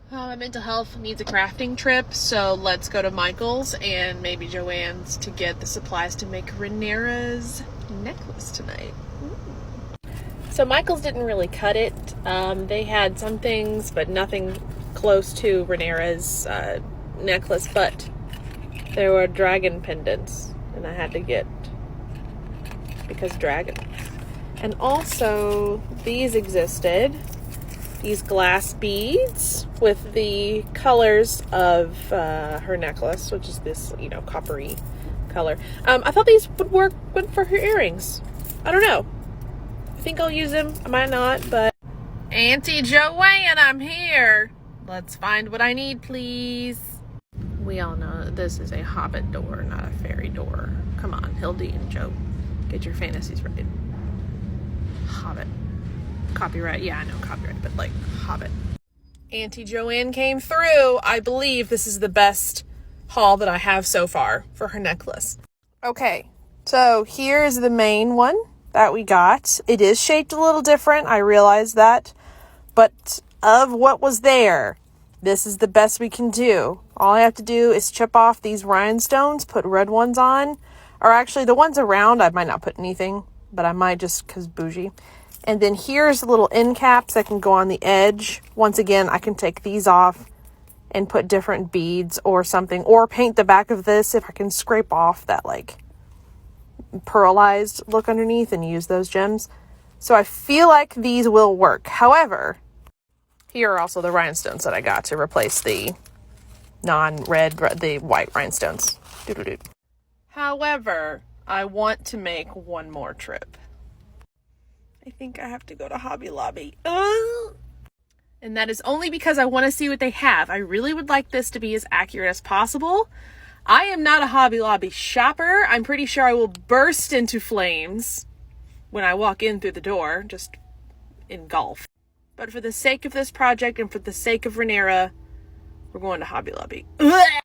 My mental health needs a crafting trip, so let's go to Michael's and maybe Joanne's to get the supplies to make Rhaenyra's necklace tonight. So Michael's didn't really cut it. They had some things, but nothing close to Rhaenyra's necklace, but there were dragon pendants, and I had to get, because dragons. And also, these existed. These glass beads with the colors of her necklace, which is this, coppery color. I thought these would work good for her earrings. I don't know. I think I'll use them. I might not, but... Auntie Joanne, I'm here. Let's find what I need, please. We all know this is a hobbit door, not a fairy door. Come on, Hildy and Joe. Get your fantasies right. Hobbit. Copyright. Yeah, I know copyright, but like hobbit. Auntie Joanne came through. I believe this is the best haul that I have so far for her necklace. Okay, so here's the main one that we got. It is shaped a little different. I realize that. But of what was there, this is the best we can do. All I have to do is chip off these rhinestones, put red ones on. Or actually, the ones around, I might not put anything, but I might just because bougie. And then here's little end caps that can go on the edge. Once again, I can take these off and put different beads or something. Or paint the back of this if I can scrape off that like pearlized look underneath and use those gems. So I feel like these will work. However, here are also the rhinestones that I got to replace the the white rhinestones. Doo-doo-doo. However, I want to make one more trip. I think I have to go to Hobby Lobby. And that is only because I want to see what they have. I really would like this to be as accurate as possible. I am not a Hobby Lobby shopper. I'm pretty sure I will burst into flames when I walk in through the door, just engulf. But for the sake of this project and for the sake of Rhaenyra, we're going to Hobby Lobby. I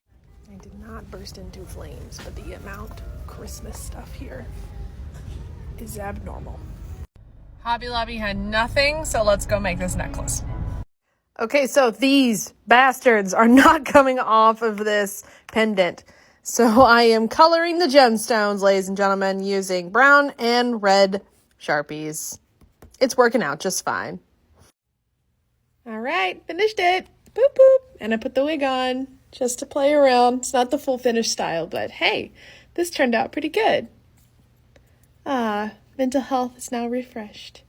did not burst into flames, but the amount of Christmas stuff here is abnormal. Hobby Lobby had nothing, so let's go make this necklace. Okay, so these bastards are not coming off of this pendant. So I am coloring the gemstones, ladies and gentlemen, using brown and red Sharpies. It's working out just fine. All right, finished it. Boop, boop. And I put the wig on just to play around. It's not the full finished style, but hey, this turned out pretty good. Mental health is now refreshed.